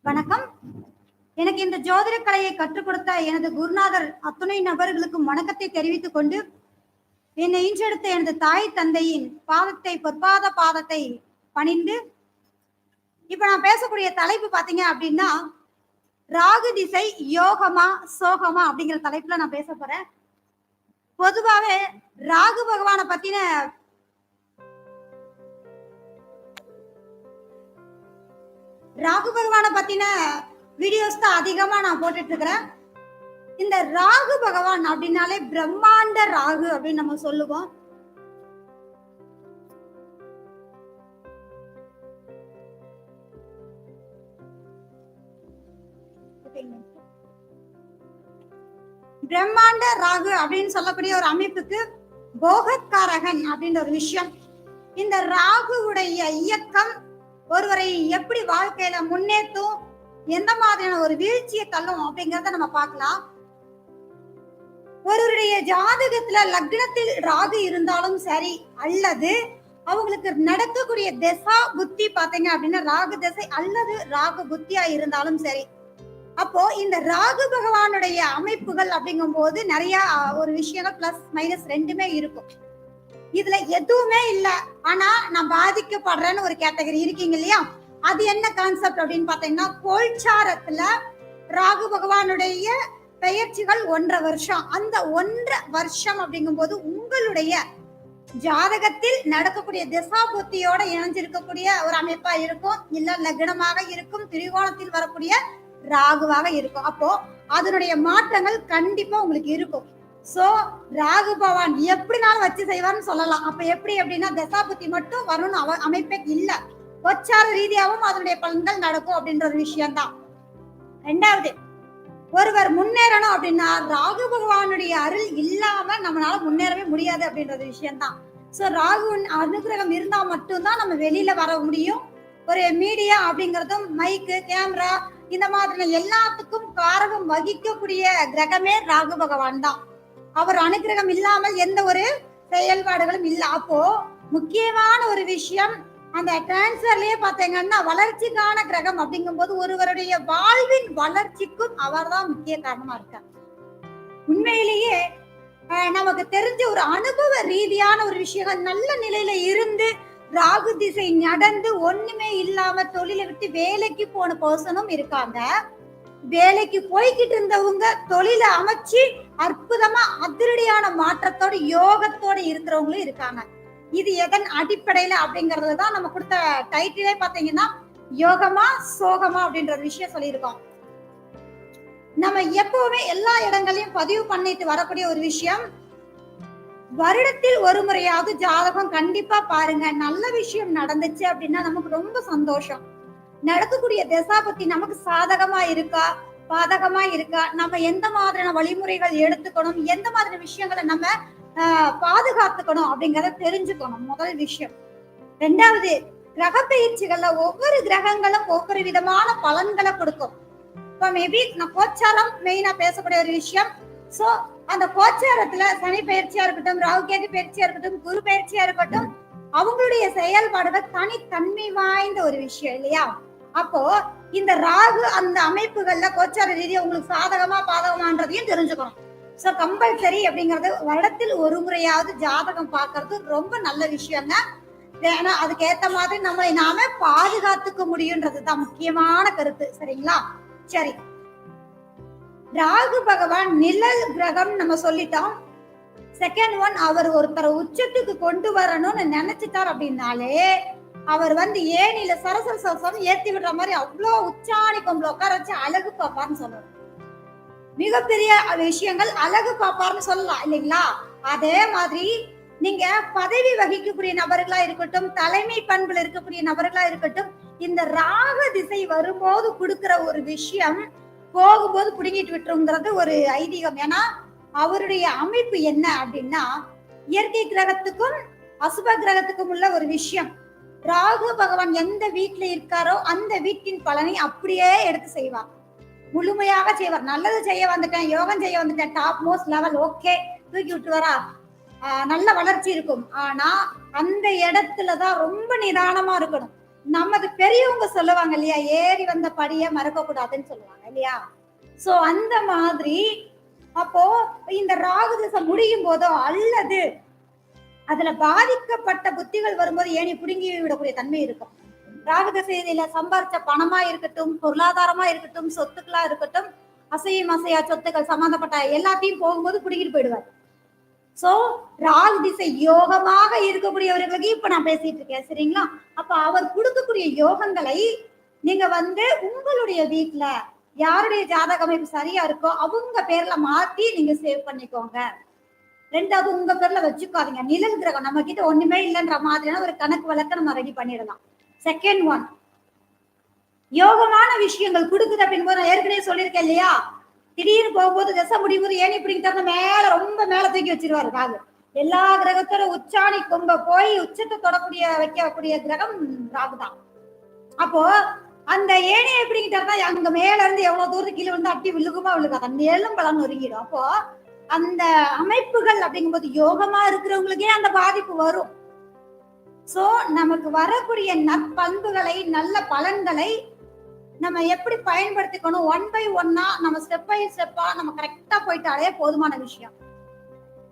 வணக்கம். எனக்கு இந்த ஜோதிட கலையை கற்றுக் கொடுத்த எனது குருநாதர் அத்துணை நபர்களுக்கும் வணக்கத்தை தெரிவித்துக் கொண்டு, என்னை ஈன்றெடுத்த எனது தாய் தந்தையின் பொற்பாத பாதத்தை பணிந்து, இப்ப நான் பேசக்கூடிய தலைப்பு பாத்தீங்க அப்படின்னா, ராகு திசை யோகமா சோகமா அப்படிங்கிற தலைப்புல நான் பேச போறேன். பொதுவாவே ராகு பகவானை பத்தின வீடியோஸ் தான் அதிகமா நான் போட்டுட்டு இருக்கிறேன். இந்த ராகு பகவான் அப்படின்னாலே பிரம்மாண்ட ராகு அப்படின்னு நம்ம சொல்லுவோம். பிரம்மாண்ட ராகு அப்படின்னு சொல்லக்கூடிய ஒரு அமைப்புக்கு போகத்காரகன் அப்படின்ற ஒரு விஷயம். இந்த ராகுவுடைய இயக்கம் ஒருவரை எப்படி வாழ்க்கையில முன்னேற்றும், எந்த மாதிரியான ஒரு வீழ்ச்சியை தள்ளும் அப்படிங்கறத நம்ம பார்க்கலாம். ஒருவருடைய ஜாதகத்துல லக்னத்தில் ராகு இருந்தாலும் சரி, அல்லது அவங்களுக்கு நடக்கக்கூடிய திசா புத்தி பாத்தீங்க அப்படின்னா ராகு திசை அல்லது ராகு புத்தியா இருந்தாலும் சரி, அப்போ இந்த ராகு பகவானுடைய அமைப்புகள் அப்படிங்கும் போது நிறைய ஒரு விஷயங்கள் பிளஸ் மைனஸ் ரெண்டுமே இருக்கும். இதுல எதுவுமே இல்ல ஆனா நான் பாதிக்கப்படுறேன்னு ஒரு கேட்டகரி இருக்கீங்க இல்லையா, அது என்ன கான்செப்ட் அப்படின்னு பாத்தீங்கன்னா, கோல்சாரத்துல ராகு பகவானுடைய பெயர்ச்சிகள் 1.5 வருஷம். அந்த 1.5 வருஷம் அப்படிங்கும் போது உங்களுடைய ஜாதகத்தில் நடக்கக்கூடிய திசா புத்தியோட இணைஞ்சிருக்கக்கூடிய ஒரு அமைப்பா இருக்கும், இல்ல லக்னமாக இருக்கும், திரிகோணத்தில் வரக்கூடிய ராகுவாக இருக்கும். அப்போ அதனுடைய மாற்றங்கள் கண்டிப்பா உங்களுக்கு இருக்கும். சோ ராகு பகவான் எப்படினாலும் வச்சு செய்வார்னு சொல்லலாம். அப்ப எப்படி அப்படின்னா தசாபுத்தி மட்டும் வரணும்னு அமைப்பே இல்ல, கோச்சார ரீதியாகவும் அதனுடைய பலன்கள் நடக்கும் அப்படின்ற ஒரு விஷயம் தான். ரெண்டாவது, ஒருவர் முன்னேறணும் அப்படின்னா ராகு பகவானுடைய அருள் இல்லாம நம்மளால முன்னேறவே முடியாது அப்படின்ற விஷயம் தான். சோ ராகுவின் அனுகிரகம் இருந்தா மட்டும்தான் நம்ம வெளியில வர முடியும். ஒரு மீடியா அப்படிங்கறதும் மைக்கு, கேமரா இந்த மாதிரி எல்லாத்துக்கும் காரகம் வகிக்கக்கூடிய கிரகமே ராகு பகவான் தான். அவர் அனுகிரகம் இல்லாமல் எந்த ஒரு செயல்பாடுகளும் இல்ல. அப்போ முக்கியமான ஒரு விஷயம், அந்த டிரான்ஸ்ஃபர்லயே பாத்தீங்கன்னா வளர்ச்சிக்கான கிரகம் அப்படிங்கும் போது ஒருவருடைய வாழ்வின் வளர்ச்சிக்கும் அவர் தான் முக்கிய காரணமா இருக்கார். உண்மையிலேயே நமக்கு தெரிஞ்ச ஒரு அனுபவ ரீதியான ஒரு விஷயம், நல்ல நிலையில இருந்து ராகு திசை நடந்து ஒண்ணுமே இல்லாம தொழிலை விட்டு வேலைக்கு போன பர்சனும் இருக்காங்க. வேலைக்கு போய்கிட்டு இருந்தவங்க தொழிலை அமைச்சு அற்புதமா அதிரடியான மாற்றத்தோட யோகத்தோட இருக்கிறவங்களும் இருக்காங்க. இது எதன் அடிப்படையில அப்படிங்கறதுதான் நம்ம கொடுத்த டைட்டிலே பாத்தீங்கன்னா யோகமா சோகமா அப்படின்ற விஷயம் சொல்லியிருக்கோம். நம்ம எப்பவுமே எல்லா இடங்களையும் பதிவு பண்ணிட்டு வரக்கூடிய ஒரு விஷயம், வருடத்தில் ஒரு முறையாவது ஜாதகம் கண்டிப்பா பாருங்க. நல்ல விஷயம் நடந்துச்சு அப்படின்னா நமக்கு ரொம்ப சந்தோஷம். நடக்கக்கூடிய தசாபத்தி நமக்கு சாதகமா இருக்கா பாதகமா இருக்கா, நம்ம எந்த மாதிரியான வழிமுறைகள் எடுத்துக்கணும், எந்த மாதிரி விஷயங்களை நம்ம பாதுகாத்துக்கணும் அப்படிங்கறத தெரிஞ்சுக்கணும், முதல் விஷயம். ரெண்டாவது, கிரக பயிற்சிகள்ல ஒவ்வொரு கிரகங்களும் ஒவ்வொரு விதமான பலன்களை கொடுக்கும். இப்ப மேபி நான் கோச்சாரம் மெயினா பேசக்கூடிய ஒரு விஷயம். சோ அந்த கோச்சாரத்துல சனி பயிற்சியா இருக்கட்டும், ராகு கேது பயிற்சியா இருக்கட்டும், குரு பயிற்சியா இருக்கட்டும், அவங்களுடைய செயல்பாடுகள் தனித்தன்மை வாய்ந்த ஒரு விஷயம் இல்லையா. அப்போ இந்த ராகு அந்த அமைப்புகள்ல கோச்சார ரீதியா உங்களுக்கு சாதகமா பாதகமான்றதையும் தெரிஞ்சுக்கணும். சோ கம்பல்சரி அப்படிங்கறது வருடத்தில் ஒரு முறையாவது ஜாதகம் பாக்குறது ரொம்ப நல்ல விஷயம் தான். ஏன்னா அதுக்கு ஏத்த மாதிரி நம்மளை நாம பாதுகாத்துக்க முடியும்ன்றதுதான் முக்கியமான கருத்து. சரிங்களா? சரி, ராகு பகவான் நிழல் கிரகம் நம்ம சொல்லிட்டோம். செகண்ட் ஒன், அவர் ஒருத்தரை உச்சத்துக்கு கொண்டு வரணும்னு நினைச்சிட்டார் அப்படின்னாலே அவர் ஏனில சரசர ஏத்தி விடுற மாதிரி அவ்வளவு உச்சாணி கொம்புல உட்கார வச்சு அழகு பாப்பார்னு சொல்லுவார். மிகப்பெரிய விஷயங்கள் அழகு பாப்பார்னு சொல்லலாம் இல்லைங்களா. அதே மாதிரி நீங்க பதவி வகிக்கக்கூடிய நபர்களா இருக்கட்டும், தலைமை பண்புல இருக்கக்கூடிய நபர்களா இருக்கட்டும், இந்த ராக திசை வரும்போது கொடுக்கிற ஒரு விஷயம் போகும்போது புடுங்கிட்டு விட்டுருங்கிறது ஒரு ஐதீகம். ஏன்னா அவருடைய அமைப்பு என்ன அப்படின்னா, இயற்கை கிரகத்துக்கும் அசுப கிரகத்துக்கும் உள்ள ஒரு விஷயம். ராகு பகவான் எந்த வீட்டுல இருக்காரோ அந்த வீட்டின் பலனை அப்படியே எடுத்து செய்வார், முழுமையாக செய்வார். நல்லது செய்ய வந்துட்டேன், யோகம் செய்ய வந்துட்டேன், டாப் மோஸ்ட் லெவல், ஓகே, தூக்கி விட்டு வரா, நல்ல வளர்ச்சி இருக்கும். ஆனா அந்த இடத்துலதான் ரொம்ப நிதானமா இருக்கணும். நமது பெரியவங்க சொல்லுவாங்க இல்லையா, ஏறி வந்த படிய மறக்க கூடாதுன்னு சொல்லுவாங்க இல்லையா. சோ அந்த மாதிரி அப்போ இந்த ராகு திசை முடியும் போதோ அல்லது அதுல பாதிக்கப்பட்ட புத்திகள் வரும்போது ஏனி புடுங்கி விடக்கூடிய தன்மை இருக்கும். ராகு திசையில சம்பாரிச்ச பணமா இருக்கட்டும், பொருளாதாரமா இருக்கட்டும், சொத்துக்களா இருக்கட்டும், அசையும் அசையா சொத்துக்கள் சம்பந்தப்பட்ட எல்லாத்தையும் போகும்போது புடுங்கிட்டு போயிடுவார். சோ ராகு திசை யோகமாக இருக்கக்கூடியவர்களுக்கு இப்ப நான் பேசிட்டு இருக்கேன் சரிங்களா. அப்ப அவர் கொடுக்கக்கூடிய யோகங்களை நீங்க உங்களுடைய வீட்டுல யாருடைய ஜாதக அமைப்பு சரியா இருக்கோ அவங்க பேர்ல மாத்தி நீங்க சேவ் பண்ணிக்கோங்க. ரெண்டாவது உங்க பேர்ல வச்சுக்காதீங்க. நிழல் கிரகம் நம்ம கிட்ட ஒண்ணுமே இல்லைன்ற மாதிரியான ஒரு கணக்கு வழக்க நம்ம ரெடி பண்ணிடலாம். செகண்ட் ஒன், யோகமான விஷயங்கள் கொடுக்குது அப்படின் போது நான் ஏற்கனவே சொல்லியிருக்கேன் இல்லையா, திடீர்னு போகும்போது திசை முடியும்போது ஏன் இப்படி தரணும் மேல ரொம்ப மேல தூக்கி வச்சிருவாரு ராகு. எல்லா கிரகத்தோட உச்சாணி கொம்ப போய் உச்சத்தை தொடக்கூடிய வைக்கக்கூடிய கிரகம் ராகு தான். அப்போ அந்த ஏனைய எப்படிங்கிட்டா அங்க மேல இருந்து எவ்வளவு தூரத்துக்கு கீழே வந்து அப்படி விழுகுமா விழுகாது, அந்த ஏழும் பலன் ஒருங்கிடும். அப்போ அந்த அமைப்புகள் அப்படிங்கும்போது யோகமா இருக்கிறவங்களுக்கே அந்த பாதிப்பு வரும். சோ நமக்கு வரக்கூடிய நற்பண்புகளை நல்ல பலன்களை நம்ம எப்படி பயன்படுத்திக்கணும், ஒன் பை ஒன்னா நம்ம ஸ்டெப் பை ஸ்டெப்பா நம்ம கரெக்டா போயிட்டாலே போதுமான விஷயம்.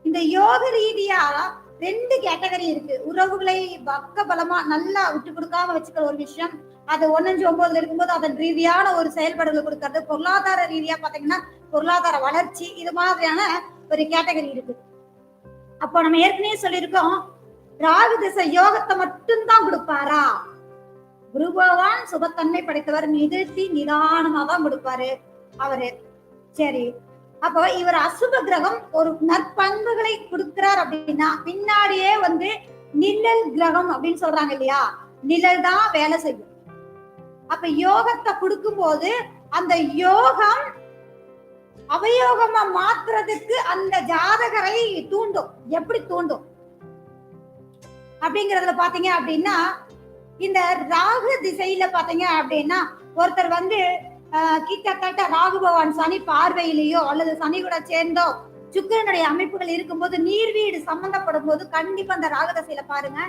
இந்த யோக ரீதியா 2 கேட்டகரி இருக்கு. உறவுகளை பக்க பலமா நல்லா விட்டு கொடுக்காம வச்சுக்கிற ஒரு விஷயம், அது 1-9 இருக்கும்போது அதன் ரீதியான ஒரு செயல்பாடுகள் கொடுக்கறது. பொருளாதார ரீதியா பாத்தீங்கன்னா பொருளாதார வளர்ச்சி, இது மாதிரியான ஒரு கேட்டகரி இருக்கு. அப்போ நம்ம ஏற்கனவே சொல்லியிருக்கோம், ராகு திசை யோகத்தை மட்டும்தான் கொடுப்பாரா? குரு பகவான் சுபத்தன்மை படைத்தவர், நிறுத்தி நிதானமா தான் கொடுப்பாரு அவரு. சரி, அப்போ இவர் அசுப கிரகம் ஒரு நற்பண்புகளை கொடுக்கிறார் அப்படின்னா பின்னாடியே நிழல் கிரகம் அப்படின்னு சொல்றாங்க இல்லையா, நிழல் தான் வேலை செய்யும். அப்ப யோகத்தை கொடுக்கும் போது அந்த யோகம் அவயோகமா மாத்துறதுக்கு அந்த ஜாதகரை தூண்டும். எப்படி தூண்டும் அப்படிங்கறதுல பாத்தீங்க அப்படின்னா, இந்த ராகு திசையில பாத்தீங்க அப்படின்னா ஒருத்தர் கிட்டத்தட்ட ராகு பகவான் சனி பார்வையிலேயோ அல்லது சனி கூட சேர்ந்தோ சுக்கிரனுடைய அமைப்புகள் இருக்கும்போது நீர்வீடு சம்பந்தப்படும் போது கண்டிப்பா அந்த ராகு திசையில பாருங்க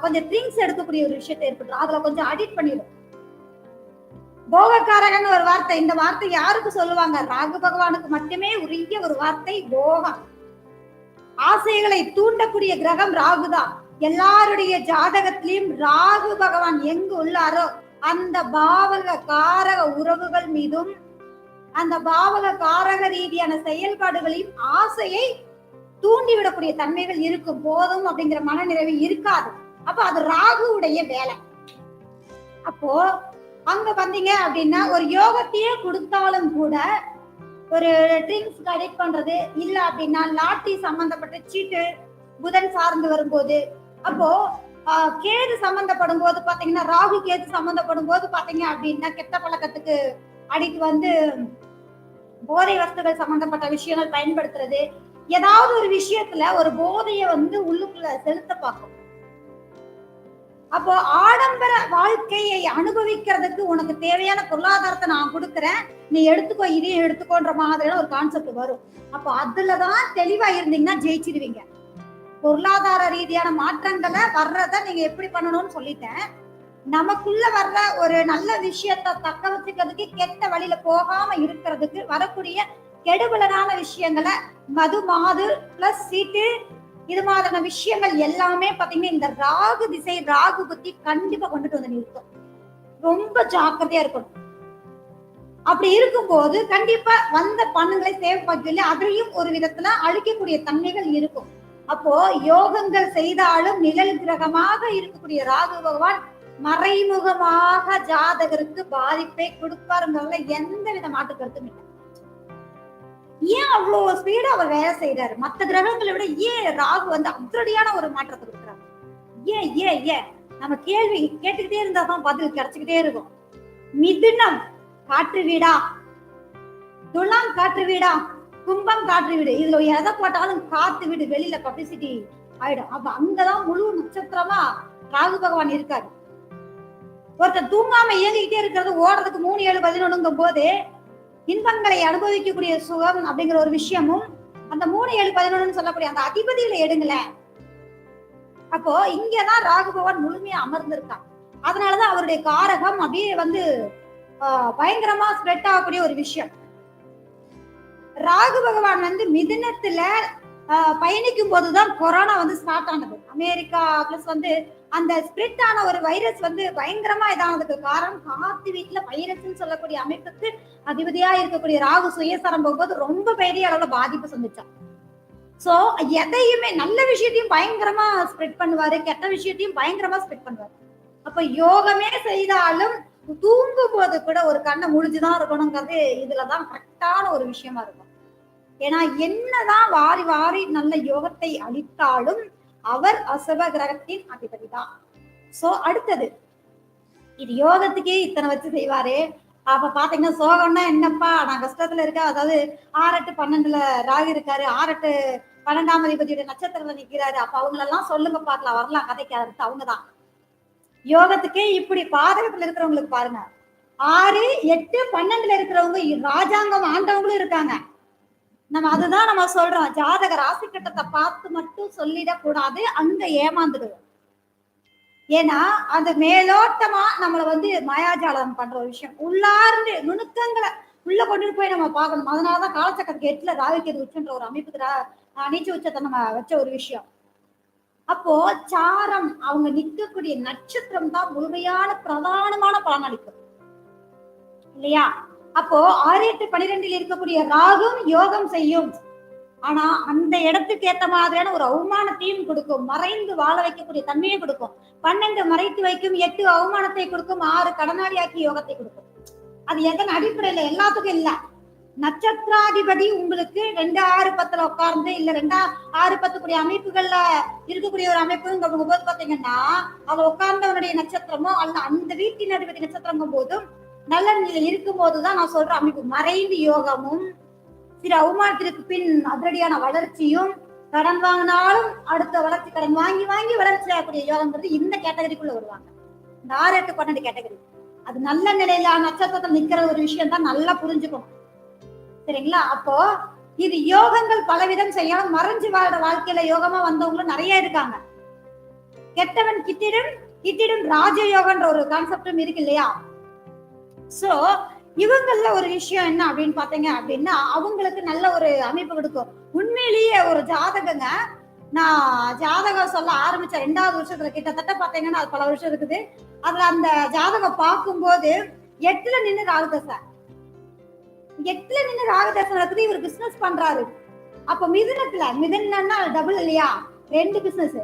கொஞ்சம் ட்ரிங்க்ஸ் எடுக்கக்கூடிய ஒரு விஷயத்தை ஏற்பட்டுரும். அதுல கொஞ்சம் அடிட் பண்ணிடும். போகக்காரகன் ஒரு வார்த்தை, இந்த வார்த்தை யாருக்கு சொல்லுவாங்க? ராகு பகவானுக்கு மட்டுமே உரிய ஒரு வார்த்தை போகம். ஆசைகளை தூண்டக்கூடிய கிரகம் ராகுதான். எல்லாருடைய ஜாதகத்திலையும் ராகு பகவான் எங்கு உள்ளாரோ அந்த பாவக காரக உறவுகள் மீதும் அந்த பாவக காரக ரீதியான செயல்பாடுகளையும் ஆசையை தூண்டிவிடக்கூடிய தன்மைகள் இருக்கும். போதும் அப்படிங்கிற மனநிறைவு இருக்காது. அப்ப அது ராகுவுடைய வேலை. அப்போ அங்க வந்தீங்க அப்படின்னா ஒரு யோகத்தையே கொடுத்தாலும் கூட ஒரு ட்ரிங்க்ஸ் அடிக்ட் பண்றது இல்ல அப்படின்னா லாட்டரி சம்பந்தப்பட்ட சீட்டு புதன் சார்ந்து வரும்போது, அப்போ கேது சம்பந்தப்படும் போது பாத்தீங்கன்னா ராகு கேது சம்பந்தப்படும் போது பாத்தீங்க அப்படின்னா கெட்ட பழக்கத்துக்கு அடிக்ட் போதை வஸ்துகள் சம்பந்தப்பட்ட விஷயங்கள் பயன்படுத்துறது, ஏதாவது ஒரு விஷயத்துல ஒரு போதைய உள்ளுக்குள்ள செலுத்த பார்க்கும். அப்போ ஆடம்பர வாழ்க்கையை அனுபவிக்கிறதுக்கு உனக்கு தேவையான பொருளாதாரத்தை நான் கொடுக்குறேன், நீ எடுத்துக்கோ, இதையும் எடுத்துக்கோன்ற மாதிரியான ஒரு கான்செப்ட் வரும். அப்போ அதுலதான் தெளிவா இருந்தீங்கன்னா ஜெயிச்சிருவீங்க. பொருளாதார ரீதியான மாற்றங்களை வர்றத நீங்க எப்படி பண்ணணும்னு சொல்லிட்டேன். நமக்குள்ள வர்ற ஒரு நல்ல விஷயத்த தக்க வச்சுக்கிறதுக்கு, கெட்ட வழியில போகாம இருக்கிறதுக்கு வரக்கூடிய கெடுபலனான விஷயங்களை மது மாது பிளஸ் சீட்டு இது மாதிரியான விஷயங்கள் எல்லாமே பாத்தீங்கன்னா இந்த ராகு திசை ராகு புத்தி கண்டிப்பா கொண்டுட்டு நிறுத்தும். ரொம்ப ஜாக்கிரதையா இருக்கணும். அப்படி இருக்கும்போது கண்டிப்பா வந்த பணங்களை சேவ் பண்ணி அதுலயும் ஒரு விதத்துல அழிக்கக்கூடிய தன்மைகள் இருக்கும். அப்போ யோகங்கள் செய்தாலும் நிழல் கிரகமாக இருக்கக்கூடிய ராகு பகவான் மறைமுகமாக ஜாதகருக்கு பாதிப்பை கொடுப்பாருங்கிறதுல எந்த வித மாற்று கருத்தும் இல்லை. ஏன் அவ்வளவு ஸ்பீடா அவர் வேலை செய்யறாரு? மத்த கிரகங்களை விட ஏன் ராகு அதிரடியான ஒரு மாற்றத்தை கொடுக்குறாரு? ஏன் ஏன் ஏன் நம்ம கேள்வி கேட்டுக்கிட்டே இருந்தாதான் பதில் கிடைச்சுக்கிட்டே இருக்கும். மிதுனம் காற்று வீடா, துலாம் காற்று வீடா, கும்பம் காற்று வீடு, இதுல எதை போட்டாலும் காத்து வீடு வெளியில பப்ளிசிட்டி ஆயிடும். அப்ப அங்கதான் முழு நட்சத்திரமா ராகு பகவான் இருக்காரு. ஒருத்தர் தூங்காம இயங்கிக்கிட்டே இருக்கிறது ஓடுறதுக்கு 3-7-11 போது இன்பங்களை அனுபவிக்கக்கூடிய சுகம் அப்படிங்கிற ஒரு விஷயமும் அந்த 3-7-11 சொல்லக்கூடிய அந்த அதிபதியில எடுங்களேன். அப்போ இங்கதான் ராகு பகவான் முழுமையா அமர்ந்திருக்கான். அதனாலதான் அவருடைய காரகம் அப்படியே வந்து பயங்கரமா ஸ்ப்ரெட் ஆகக்கூடிய ஒரு விஷயம். ராகு பகவான் வந்து மிதுனத்துல பயணிக்கும் போதுதான் கொரோனா வந்து ஸ்டார்ட் ஆனது. அமெரிக்கா பிளஸ் வந்து அந்த ஸ்பிரிட் ஆன ஒரு வைரஸ் வந்து பயங்கரமா இதானதுக்கு காரணம் காத்து வீட்டுல வைரஸ் சொல்லக்கூடிய அமைப்புக்கு அதிபதியா இருக்கக்கூடிய ராகு சுயசரம் போகும்போது ரொம்ப பெரிய அளவுல பாதிப்பு சந்திச்சான். சோ எதையுமே நல்ல விஷயத்தையும் பயங்கரமா ஸ்ப்ரெட் பண்ணுவாரு, கெட்ட விஷயத்தையும் பயங்கரமா ஸ்ப்ரெட் பண்ணுவாரு. அப்ப யோகமே செய்தாலும் தூங்கும் போது கூட ஒரு கண்ணை முடிச்சுதான் இருக்கணுங்கிறது இதுலதான் கரெக்டான ஒரு விஷயமா இருக்கும். ஏன்னா என்னதான் வாரி வாரி நல்ல யோகத்தை அளித்தாலும் அவர் அசுப கிரகத்தின் அதிபதி தான். சோ அடுத்தது இது யோகத்துக்கே இத்தனை வச்சு செய்வாரு. அப்ப பாத்தீங்கன்னா சோகம்னா என்னப்பா நான் கஷ்டத்துல இருக்கேன், அதாவது 6-8-12 ராகு இருக்காரு, 6-8-12ஆம் அதிபதியோட நட்சத்திரத்துல நிக்கிறாரு. அப்ப அவங்களெல்லாம் சொல்லுங்க பாக்கலாம், வரலாம் கதைக்கு அடுத்து அவங்கதான். யோகத்துக்கே இப்படி பாதகத்துல இருக்கிறவங்களுக்கு பாருங்க, 6-8-12 இருக்கிறவங்க ராஜாங்கம் ஆண்டவங்களும் இருக்காங்க. நம்ம அதுதான் நம்ம சொல்றோம், ஜாதக ராசி கட்டத்தை பார்த்து மட்டும் சொல்லிடக் கூடாது, அங்க ஏமாந்துடுவோம். ஏன்னா அது மேலோட்டமா நம்மள வந்து மாயாஜாலம் பண்ற ஒரு விஷயம், உள்ளார்ந்து நுணுக்கங்களை உள்ள கொண்டு போய் நம்ம பார்க்கணும். அதனாலதான் காலச்சக்கரத்துக்கு 8ல ராகுகேது உச்சன்ற ஒரு அமைப்புக்கு நீச்ச உச்சத்தை நம்ம வச்ச ஒரு விஷயம். அப்போ சாரம் அவங்க நிற்கக்கூடிய நட்சத்திரம் தான் முழுமையான பிரதானமான பலன் அளிக்கும் இல்லையா? அப்போ 6-8-12 இருக்கக்கூடிய ராகும் யோகம் செய்யும். ஆனா அந்த இடத்துக்கு ஏத்த மாதிரியான ஒரு அவமானத்தையும் கொடுக்கும், மறைந்து வாழ வைக்கக்கூடிய தன்மையை கொடுக்கும். 12 மறைத்து வைக்கும், 8 அவமானத்தை கொடுக்கும், 6 கடனாளியாக்கி யோகத்தை கொடுக்கும். அது எதன் அடிப்படையில? எல்லாத்துக்கும் இல்ல, நட்சத்திராதிபதி உங்களுக்கு 2-6-10 உட்கார்ந்து இல்ல 2-6-10 கூடிய அமைப்புகள்ல இருக்கக்கூடிய ஒரு அமைப்புங்க போது பாத்தீங்கன்னா அவ உட்கார்ந்தவனுடைய நட்சத்திரமோ அல்ல அந்த வீட்டின் அதிபதி நட்சத்திரங்கும் போதும் நல்ல நிலை இருக்கும் போதுதான் நான் சொல்ற அமைப்பு மறைந்து யோகமும், சில அவமானத்திற்கு பின் அதிரடியான வளர்ச்சியும், கடன் வாங்கினாலும் அடுத்த வளர்ச்சி கடன் வாங்கி வாங்கி வளர்ச்சி ஆகக்கூடிய யோகம்ன்றது இந்த கேட்டகரிக்குள்ள வருவாங்க. இந்த 6-8-12 கேட்டகரி அது நல்ல நிலையில நட்சத்திரத்தில் நிக்கிற ஒரு விஷயம் தான் நல்லா புரிஞ்சுக்கணும், சரிங்களா? அப்போ இது யோகங்கள் பலவிதம் செய்யணும். மறைஞ்சு வாழ்ற வாழ்க்கையில யோகமா வந்தவங்களும் நிறைய இருக்காங்க. கெட்டவன் கிட்டிடும் ராஜயோகன்ற ஒரு கான்செப்டும் இருக்கு இல்லையா? சோ இவங்கள ஒரு விஷயம் என்ன அப்படின்னு பாத்தீங்க அப்படின்னா அவங்களுக்கு நல்ல ஒரு அமைப்பு கொடுக்கும். உண்மையிலேயே ஒரு ஜாதகங்க, நான் ஜாதகம் சொல்ல ஆரம்பிச்ச 2வது வருஷத்துல கிட்டத்தட்ட பாத்தீங்கன்னா அது பல வருஷம் இருக்குது. அதுல அந்த ஜாதகம் பார்க்கும்போது 8ல நின்று ராகுதசை, 8ல நின்று ராகுதசை நடக்குது. இவர் பிசினஸ் பண்றாரு. அப்ப மிதுனம்னா டபுள் இல்லையா, 2 பிசினஸ்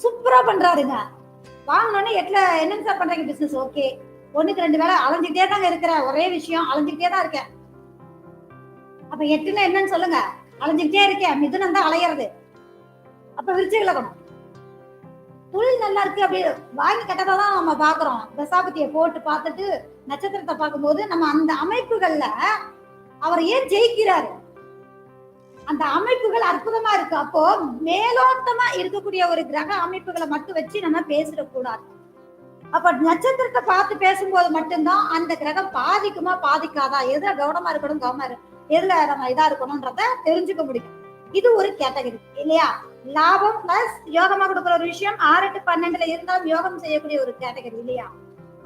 சூப்பரா பண்றாருங்க. வாங்கினோடனே 8ல என்னன்னு சார் பண்றீங்க பிசினஸ்? ஓகே, 1-2 வேலை அலைஞ்சுக்கிட்டே தாங்க இருக்கிற, ஒரே விஷயம் அலைஞ்சுக்கிட்டே தான் இருக்கேன். அப்ப 8ல என்னன்னு சொல்லுங்க, அலைஞ்சுக்கிட்டே இருக்கேன். மிதுனம் தான் அலையிறது. அப்ப விருச்சிக லக்னம் தொழில் நல்லா இருக்கு, அப்படி வாங்கி கட்டதை தான் நம்ம பாக்குறோம். தசாபதியை போட்டு பார்த்துட்டு நட்சத்திரத்தை பார்க்கும்போது நம்ம அந்த அமைப்புகள்ல அவர் ஏன் ஜெயிக்கிறாரு, அந்த அமைப்புகள் அற்புதமா இருக்கு. அப்போ மேலோட்டமா இருக்கக்கூடிய ஒரு கிரக அமைப்புகளை மட்டும் வச்சு நம்ம பேசிடக்கூடாது. அப்ப நட்சத்திரத்தை பார்த்து பேசும்போது மட்டும்தான் அந்த கிரகம் பாதிக்குமா பாதிக்காதா, எதுல கவனமா இருக்கணும் எதுல நம்ம இதா இருக்கணும்ன்றத தெரிஞ்சுக்க முடியும். இது ஒரு கேட்டகரி இல்லையா? லாபம் பிளஸ் யோகமா கொடுக்குற ஒரு விஷயம் 6-8-12 இருந்தாலும் யோகம் செய்யக்கூடிய ஒரு கேட்டகரி இல்லையா?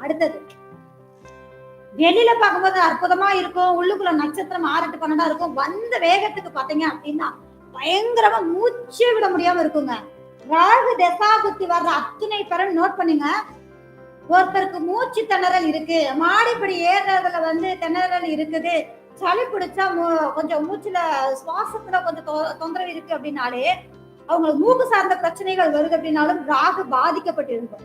அடுத்தது வெளியில பார்க்கும்போது அற்புதமா இருக்கும், உள்ளுக்குள்ள நட்சத்திரம் 6-8-12 இருக்கும். வந்த வேகத்துக்கு பாத்தீங்க அப்படின்னா பயங்கரமா மூச்சே விட முடியாம இருக்குங்க. ராகு தசா புத்தி வர்ற அத்தனை பேரும் நோட் பண்ணுங்க. ஒருத்தருக்கு மூச்சு திணறல் இருக்கு, மாடிப்படி ஏறுறதுல வந்து திணறல் இருக்குது, சளி பிடிச்சா கொஞ்சம் மூச்சுல சுவாசத்துல கொஞ்சம் தொந்தரவு இருக்கு அப்படின்னாலே, அவங்களுக்கு மூக்கு சார்ந்த பிரச்சனைகள் வருது அப்படின்னாலும் ராகு பாதிக்கப்பட்டிருக்கும்.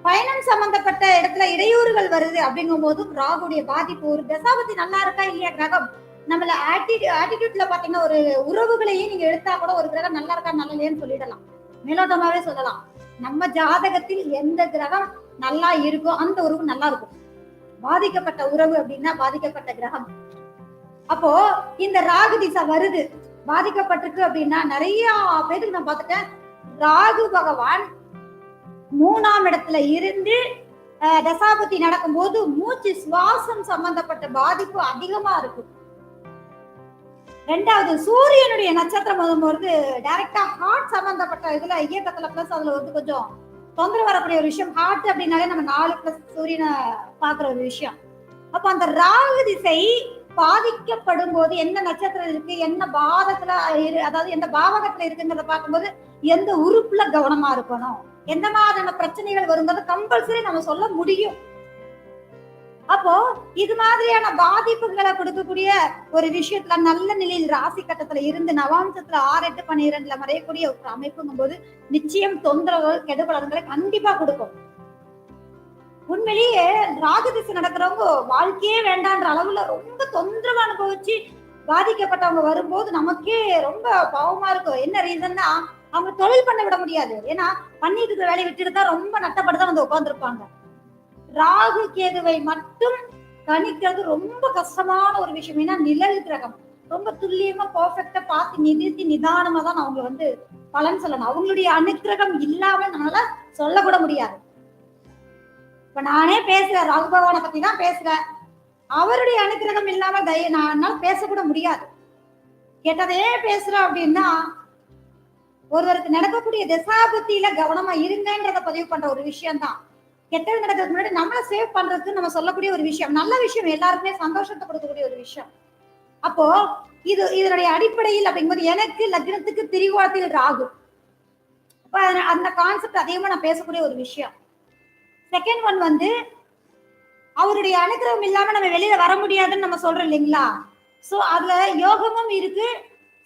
பயணம் சம்பந்தப்பட்ட இடத்துல இடையூறுகள் வருது அப்படிங்கும் போதும் ராகுடைய பாதிப்பு. ஒரு தசாபதி நல்லா இருக்கா இல்லையா கிரகம், நம்மள ஆட்டிடியூட்ல பாத்தீங்கன்னா ஒரு உறவுகளையே நீங்க எடுத்தா கூட ஒரு கிரகம் நல்லா இருக்கா நல்லா இல்லையான்னு சொல்லிடலாம், மேலோட்டமாவே சொல்லலாம். நம்ம ஜாதகத்தில் எந்த கிரகம் நல்லா இருக்கோ அந்த உறவு நல்லா இருக்கும். பாதிக்கப்பட்ட உறவு அப்படின்னா பாதிக்கப்பட்ட கிரகம். அப்போ இந்த ராகு திசை வருது பாதிக்கப்பட்டிருக்கு அப்படின்னா நிறைய பேருக்கு நான் பார்த்துட்டேன், ராகு பகவான் 3ஆம் இடத்துல இருந்து தசாபதி நடக்கும் போது மூச்சு சுவாசம் சம்பந்தப்பட்ட பாதிப்பு அதிகமா இருக்கும். 2வது சூரியனுடைய நட்சத்திரம் வரும்போது டைரக்டா ஹார்ட் சம்பந்தப்பட்ட இதுல இயக்கத்துல பிளஸ் அதுல வந்து கொஞ்சம் தொந்தரவு வரக்கூடிய ஒரு விஷயம். ஹார்ட் அப்படின்னாலே நம்ம 4+ சூரியனை பாக்குற ஒரு விஷயம். அப்ப அந்த ராகு திசை பாதிக்கப்படும் போது எந்த நட்சத்திரம் இருக்கு, என்ன பாதத்துல அதாவது எந்த பாவகத்துல இருக்குங்கிறத பார்க்கும்போது எந்த உறுப்புல கவனமா இருக்கணும், எந்த மாதிரியான பிரச்சனைகள் வருங்கிறத கம்பல்சரி நம்ம சொல்ல முடியும். அப்போ இது மாதிரியான பாதிப்புகளை கொடுக்கக்கூடிய ஒரு விஷயத்துல நல்ல நிலையில் ராசி கட்டத்துல இருந்து நவாம்சத்துல 6, 8, 12 மறையக்கூடிய ஒரு அமைப்புங்கும் போது நிச்சயம் தொந்தரவுகள் கெடுபலன்களை கண்டிப்பா கொடுக்கும். உண்மையிலேயே ராகு திசை நடக்கிறவங்க வாழ்க்கையே வேண்டான்ற அளவுல ரொம்ப தொந்தரவு அனுபவிச்சு பாதிக்கப்பட்டவங்க வரும்போது நமக்கே ரொம்ப பாவமா இருக்கும். என்ன ரீசன்னா அவங்க தொழில் பண்ண விட முடியாது. ஏன்னா பண்ணிட்டு இருக்கிற வேலையை விட்டுட்டு தான் ரொம்ப நட்டப்பட்டுதான் வந்து உட்கார்ந்துருப்பாங்க. ராகு கேதுவை மட்டும் கணிக்கிறது ரொம்ப கஷ்டமான ஒரு விஷயம். ஏன்னா நிழல் கிரகம் ரொம்ப துல்லியமா பர்ஃபெக்டா பார்த்து நிறுத்தி நிதானமா தான் அவங்க வந்து பலன் சொல்லணும். அவங்களுடைய அனுக்கிரகம் இல்லாம நம்மளால சொல்ல கூட முடியாது. இப்ப நானே பேசுறேன், ராகு பகவானை பத்தி தான் பேசுறேன். அவருடைய அனுக்கிரகம் இல்லாம என்னால பேசக்கூட முடியாது. கேட்டதே பேசுறேன் அப்படின்னா ஒருவருக்கு நடக்கக்கூடிய தசாபுத்தியில கவனமா இருங்கன்றத பதிவு பண்ற ஒரு விஷயம் தான். கெட்டது நடக்கிறதுக்கு முன்னாடி நம்மள சேவ் பண்றதுக்கு நம்ம சொல்லக்கூடிய ஒரு விஷயம், நல்ல விஷயம், எல்லாருக்குமே சந்தோஷத்தை கொடுக்கக்கூடிய ஒரு விஷயம். அப்போ இதனுடைய அடிப்படையில் அப்படிங்கும்போது எனக்கு லக்னத்துக்கு திரிகோணத்தில் ராகு, அப்ப அந்த கான்செப்ட் அதிகமா நான் பேசக்கூடிய ஒரு விஷயம். செகண்ட் ஒன் வந்து அவருடைய அனுகிரகம் இல்லாம நம்ம வெளியில வர முடியாதுன்னு நம்ம சொல்றோம் இல்லைங்களா. சோ அதுல யோகமும் இருக்கு,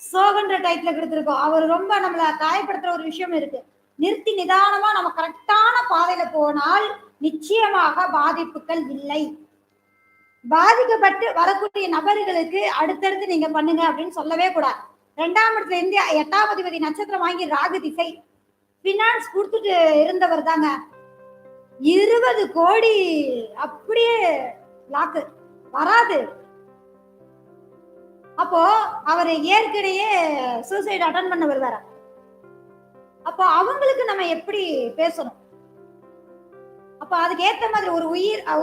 சோகன்ற டைட்டில் கொடுத்திருக்கோம். அவர் ரொம்ப நம்மள காயப்படுத்துற ஒரு விஷயம் இருக்கு. நிறுத்தி நிதானமா நம்ம கரெக்டான பாதையில போனால் நிச்சயமாக பாதிப்புகள் இல்லை. பாதிக்கப்பட்டு வரக்கூடிய நபர்களுக்கு அடுத்தடுத்து நீங்க பண்ணுங்க அப்படின்னு சொல்லவே கூடாது. 2ஆம் இடத்துல இருந்து 8ஆம் அதிபதி நட்சத்திரம் வாங்கி ராகு திசை பினான்ஸ் கொடுத்துட்டு இருந்தவர் தாங்க. 20 கோடி அப்படியே லாக்கு வராது. அப்போ அவர் ஏற்கனவே சூசைட் அட்டன் பண்ண வருவார. அப்போ அவங்களுக்கு நம்ம எப்படி பேசணும்? அப்ப அதுக்கு ஏத்த மாதிரி ஒரு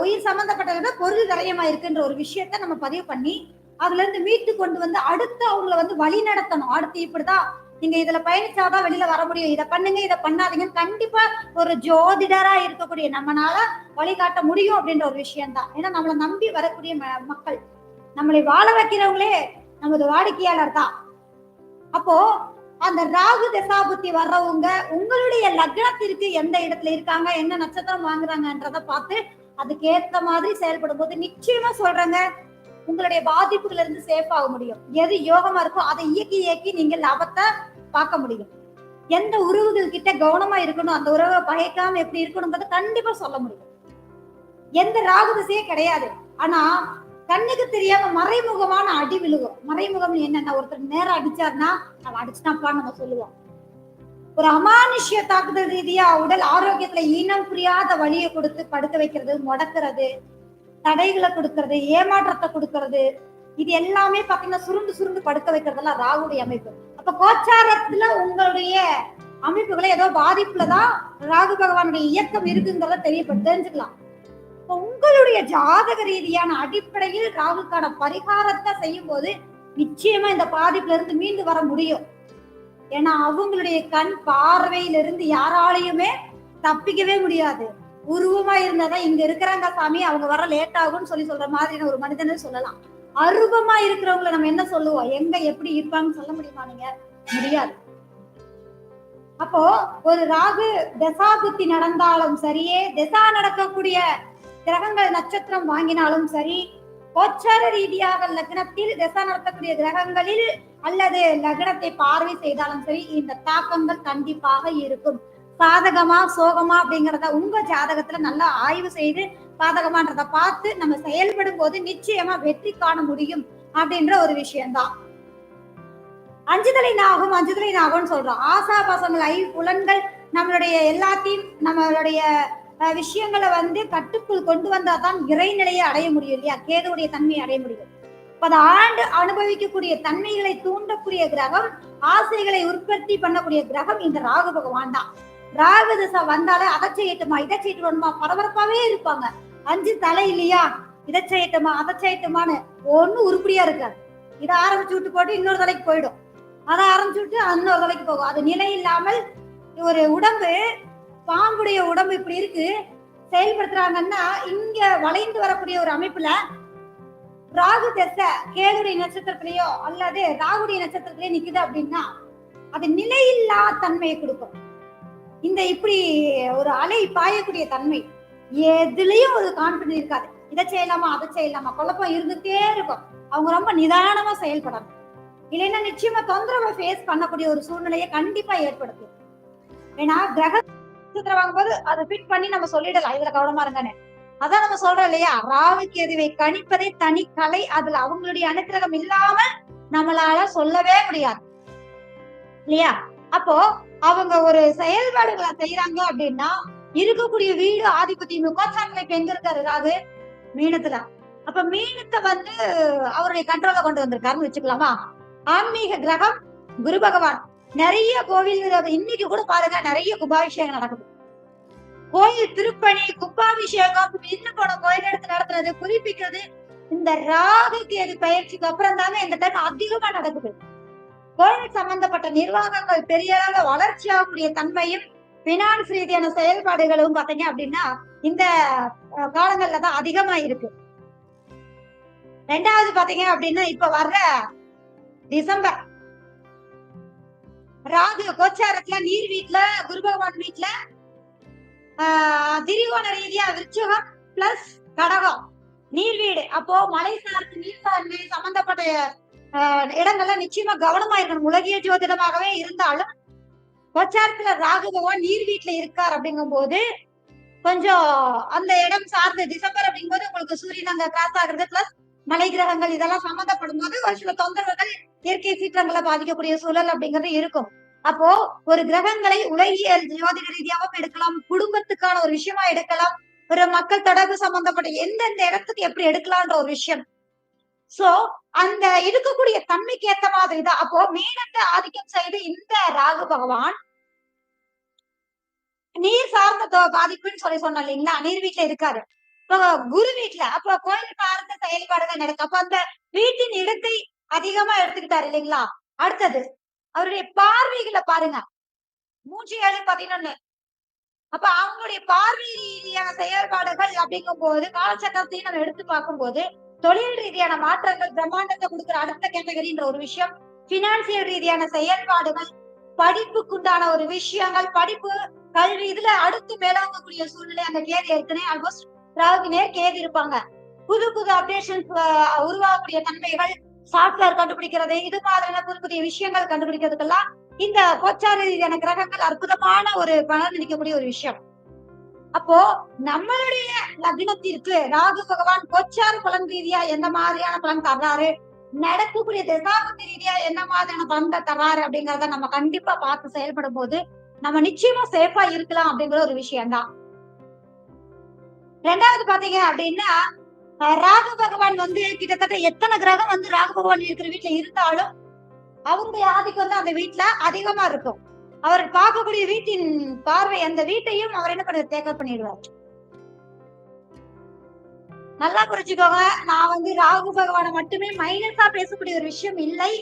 உயிர் சம்பந்தப்பட்ட பொருள் விரயமா இருக்குன்ற ஒரு விஷயத்த நம்ம பதிவு பண்ணி அதுல இருந்து மீட்டு கொண்டு வந்து அடுத்து அவங்கள வந்து வழி நடத்தணும். அடுத்து இப்படிதான் நீங்க இதுல பயணிச்சாதான் வெளியில வர முடியும், இதை பண்ணுங்க இதை பண்ணாதீங்கன்னு கண்டிப்பா ஒரு ஜோதிடரா இருக்கக்கூடிய நம்மளால வழிகாட்ட முடியும் அப்படின்ற ஒரு விஷயம் தான். ஏன்னா நம்மளை நம்பி வரக்கூடிய மக்கள், நம்மளை வாழ வைக்கிறவங்களே நமது வாடிக்கையாளர் தான். அப்போ அந்த ராகு தசாபுத்தி வர்றவங்க உங்களுடைய லக்னத்திற்கு எந்த இடத்துல இருக்காங்க, என்ன நட்சத்திரம் வாங்குறாங்கன்றத பார்த்து அதுக்கு ஏத்த மாதிரி செயல்படும் போது நிச்சயமா சொல்றேங்க உங்களுடைய பாதிப்புகள் இருந்து சேஃப் ஆக முடியும். எது யோகமா இருக்கோ அதை இயக்கி நீங்க லாபத்தை பார்க்க முடியும். எந்த உறவுகள் கிட்ட கவனமா இருக்கணும், அந்த உறவை பகைக்காம எப்படி இருக்கணும்ன்றத கண்டிப்பா சொல்ல முடியும். எந்த ராகு திசையே கிடையாது. ஆனா கண்ணுக்கு தெரியாம மறைமுகமான அடி விழுகும். மறைமுகம் என்னன்னா ஒருத்தர் நேரம் அடிச்சாருன்னா நம்ம அடிச்சுட்டாப்பான்னு நம்ம சொல்லுவோம். ஒரு அமானுஷ்ய தாக்குதல் ரீதியா உடல் ஆரோக்கியத்துல இனம் புரியாத வழியை கொடுத்து படுக்க வைக்கிறது, முடக்கிறது, தடைகளை கொடுக்கறது, ஏமாற்றத்தை கொடுக்கறது, இது எல்லாமே பாத்தீங்கன்னா சுருண்டு படுக்க வைக்கிறதெல்லாம் ராகுடைய அமைப்பு. அப்ப கோச்சாரத்துல உங்களுடைய அமைப்புகளை ஏதோ பாதிப்புலதான் ராகு பகவானுடைய இயக்கம் இருக்குங்கிறத தெரிஞ்சுக்கலாம். உங்களுடைய ஜாதக ரீதியான அடிப்படையில் ராகுக்கான பரிகாரத்தை செய்யும் போது நிச்சயமா இந்த பாதிப்புல இருந்து மீண்டு வர முடியும். ஏன்னா அவங்களுடைய கண் பார்வையிலிருந்து யாராலையுமே தப்பிக்கவே முடியாது. உருவமா இருந்தாதான் இங்க இருக்கிறாங்க சாமி, அவங்க வர லேட் ஆகும்னு சொல்ற மாதிரி ஒரு மனிதனை சொல்லலாம். அருவமா இருக்கிறவங்களை நம்ம என்ன சொல்லுவோம், எங்க எப்படி இருப்பாங்கன்னு சொல்ல முடியுமா? நீங்க முடியாது. அப்போ ஒரு ராகு தசாபுத்தி நடந்தாலும் சரியே, தசா நடக்கக்கூடிய கிரகங்கள் நட்சத்திரம் வாங்கினாலும் சரி, கோச்சார ரீதியாக லக்னத்தில் தசா நடத்தக்கூடிய கிரகங்களில் அல்லது லக்னத்தை பார்வை செய்தாலும் சரி இந்த தாக்கங்கள் கண்டிப்பாக இருக்கும். சாதகமா சோகமா அப்படிங்கறத உங்க ஜாதகத்துல நல்லா ஆய்வு செய்து பாதகமான்றத பார்த்து நம்ம செயல்படும் போது நிச்சயமா வெற்றி காண முடியும் அப்படின்ற ஒரு விஷயம்தான். அஞ்சுதலை நாகம்னு சொல்றோம். ஆசா பாசங்கள், புலன்கள் நம்மளுடைய எல்லாத்தையும் நம்மளுடைய விஷயங்களை வந்து கட்டுக்குள் கொண்டு வந்தாதான் இறைநிலையை அடைய முடியும் இல்லையா, கேதுவுடைய தன்மையை அடைய முடியும். 10 ஆண்டு அனுபவிக்கக்கூடிய தன்மைகளை தூண்டக்கூடிய கிரகம், ஆசைகளை உற்பத்தி பண்ணக்கூடிய கிரகம் இந்த ராகு பகவான் தான். ராகு திசை வந்தாலே அதை செய்யட்டுமா இதை செய்யட்டுமா பரபரப்பாவே இருப்பாங்க. 5 தலை இல்லையா, இதை செய்யட்டுமா அதை செய்யட்டுமான்னு ஒண்ணு உருப்படியா இருக்காது. இதை ஆரம்பிச்சு விட்டு போட்டு இன்னொரு தலைக்கு போயிடும், அதை ஆரம்பிச்சு விட்டு இன்னொரு தலைக்கு போகும். அது நிலை இல்லாமல் ஒரு உடம்பு பாம்புடைய உடம்பு இப்படி இருக்கு செயல்படுத்துறாங்கன்னா, இங்க வளைந்து வரக்கூடிய ஒரு அமைப்புல ராகு திசை கேதுடைய நட்சத்திரத்திலேயோ அல்லது ராகுடைய நட்சத்திரத்திலேயோ நிக்குது அப்படின்னா அது நிலையில்லா தன்மையை கொடுக்கும். இந்த இப்படி ஒரு அலை பாயக்கூடிய தன்மை எதுலயும் ஒரு கான்பிடன்ஸ் இருக்காது. இதை செய்யலாமா அதை செய்யலாமா குழப்பம் இருந்துட்டே இருக்கும். அவங்க ரொம்ப நிதானமா செயல்படணும். இல்லைன்னா நிச்சயமா தொந்தரவை ஃபேஸ் பண்ணக்கூடிய ஒரு சூழ்நிலையை கண்டிப்பா ஏற்படுத்தும். ஏன்னா கிரக வாங்கும்போது அதை ஃபிட் பண்ணி நம்ம சொல்லிடலாம் இதுல கவனமா இருங்கன்னு. அதான் நம்ம சொல்றோம் இல்லையா, ராகு கேதுவை கணிப்பதே தனி கலை. அதுல அவங்களுடைய அனுக்கிரகம் இல்லாம நம்மளால சொல்லவே முடியாது இல்லையா. அப்போ அவங்க ஒரு செயல்பாடுகளை செய்யறாங்க அப்படின்னா இருக்கக்கூடிய வீடு ஆதிபத்தியம் உட்கார்ந்தாங்க. இப்ப எங்க இருக்காரு ராகு? மீனத்துல. அப்ப மீனத்தை அவருடைய கண்ட்ரோல கொண்டு வந்திருக்காருன்னு வச்சுக்கலாமா. ஆன்மீக கிரகம் குரு பகவான். நிறைய கோவில் இன்னைக்கு கூட பாருங்க நிறைய கும்பாபிஷேகம் நடக்குது. கோயில் திருப்பணி கும்பாபிஷேகம் இன்னும் போன கோயில் எடுத்து நடத்துறது புதுப்பிக்கிறது இந்த ராகு கேது பயிற்சிக்கு அப்புறம் தாங்க இந்த டைம் அதிகமா நடக்குது. கோயில் சம்பந்தப்பட்ட நிர்வாகங்கள் பெரிய அளவுல வளர்ச்சியாகக்கூடிய தன்மையும் பினான்ஸ் ரீதியான செயல்பாடுகளும் பாத்தீங்க அப்படின்னா இந்த காலங்கள்ல தான் அதிகமா இருக்கு. ரெண்டாவது பாத்தீங்க அப்படின்னா இப்ப வர்ற டிசம்பர் ராகு கோச்சாரத்துல நீர் வீட்டுல குரு பகவான் வீட்டுல திரிகோண ரீதியா விருச்சிகம் பிளஸ் கடகம் நீர் வீடு. அப்போ மலை சார்ந்து நீர் சார்ந்து சம்பந்தப்பட்ட இடங்கள்ல நிச்சயமா கவனமா இருக்கணும். உலகிய ஜோதிடமாகவே இருந்தாலும் கோச்சாரத்துல ராகு பகவான் நீர் வீட்டுல இருக்கார் அப்படிங்கும் போது கொஞ்சம் அந்த இடம் சார்ந்த டிசம்பர் அப்படிங்கும் போது உங்களுக்கு சூரியன் அங்க கிராஸ் ஆகுறது பிளஸ் மலை கிரகங்கள் இதெல்லாம் சம்பந்தப்படும் போது ஒரு சில தொந்தரவுகள் இயற்கை சீற்றங்களை பாதிக்கக்கூடிய சூழல் அப்படிங்கிறது இருக்கும். அப்போ ஒரு கிரகங்களை உலகியல் ஜோதிட ரீதியாகவும் எடுக்கலாம், குடும்பத்துக்கான ஒரு விஷயமா எடுக்கலாம், ஒரு மக்கள் தொடர்பு சம்பந்தப்பட்ட எந்தெந்த இடத்துக்கு எப்படி எடுக்கலாம்ன்ற ஒரு விஷயம். சோ அந்த இருக்கக்கூடிய தன்மைக்கு ஏத்த மாதிரி தான். அப்போ மீனத்தை ஆதிக்கம் செய்து இந்த ராகு பகவான் நீர் சார்ந்த பாதிப்புன்னு சொன்னோம் இல்லைங்களா, நீர் வீட்டுல இருக்காரு. இப்போ குரு வீட்டுல அப்ப கோயில் சார்ந்த செயல்பாடுகள் நடக்கும். அப்ப அந்த வீட்டின் இடத்தை அதிகமா எடுத்துக்கிட்டாரு இல்லைங்களா. அடுத்தது அவருடைய பார்வைகளை பாருங்க 3-7-11. அப்ப அவங்களுடைய பார்வை ரீதியான செயல்பாடுகள் அப்படிங்கும் போது காலச்சக்கரத்தையும் நம்ம எடுத்து பார்க்கும் போது தொழில் ரீதியான மாற்றங்கள் பிரம்மாண்டத்தை கொடுக்கிற அடுத்த கேட்டகரின்ற ஒரு விஷயம், பினான்சியல் ரீதியான செயல்பாடுகள், படிப்புக்குண்டான ஒரு விஷயங்கள், படிப்பு கல்வி இதுல அடுத்து மேலாங்கக்கூடிய சூழ்நிலை. அந்த கேது ஏற்கனவே ஆல்மோஸ்ட் ராகுக்கு நேர் கேது இருப்பாங்க. புது புது அப்டேஷன்ஸ் உருவாகக்கூடிய தன்மைகள், சாஃப்ட்வேர் கண்டுபிடிக்கிறது, இது மாதிரியான புது புதிய விஷயங்கள் கண்டுபிடிக்கிறதுக்கெல்லாம் இந்த கோச்சார ரீதியான கிரகங்கள் அற்புதமான ஒரு பலன் அளிக்கக்கூடிய ஒரு விஷயம். அப்போ நம்மளுடைய லக்னத்திற்கு ராகு பகவான் கோச்சார பலன் ரீதியா எந்த மாதிரியான பலன் தர்றாரு, நடக்கக்கூடிய தசாபதி ரீதியா என்ன மாதிரியான பலன் தர்றாரு அப்படிங்கறத நம்ம கண்டிப்பா பார்த்து செயல்படும் போது நம்ம நிச்சயமா சேஃபா இருக்கலாம் அப்படிங்கிற ஒரு விஷயம் தான். ரெண்டாவது பாத்தீங்க அப்படின்னா ராகு பகவான் கிட்டத்தட்ட எத்தனை கிரகம் ராகு பகவான் இருக்கிற வீட்டுல இருந்தாலும் அவருடைய ஆதிக்கம் அந்த வீட்டுல அதிகமா இருக்கும். அவர் பார்க்கக்கூடிய வீட்டின் பார்வை அந்த வீட்டையும் அவர் என்ன பண்ண டேக்கப் பண்ணிடுவார். நல்லா புரிஞ்சுக்கோங்க. நான் ராகு பகவானை மட்டுமே மைனஸா பேசக்கூடிய ஒரு விஷயம் இல்லை.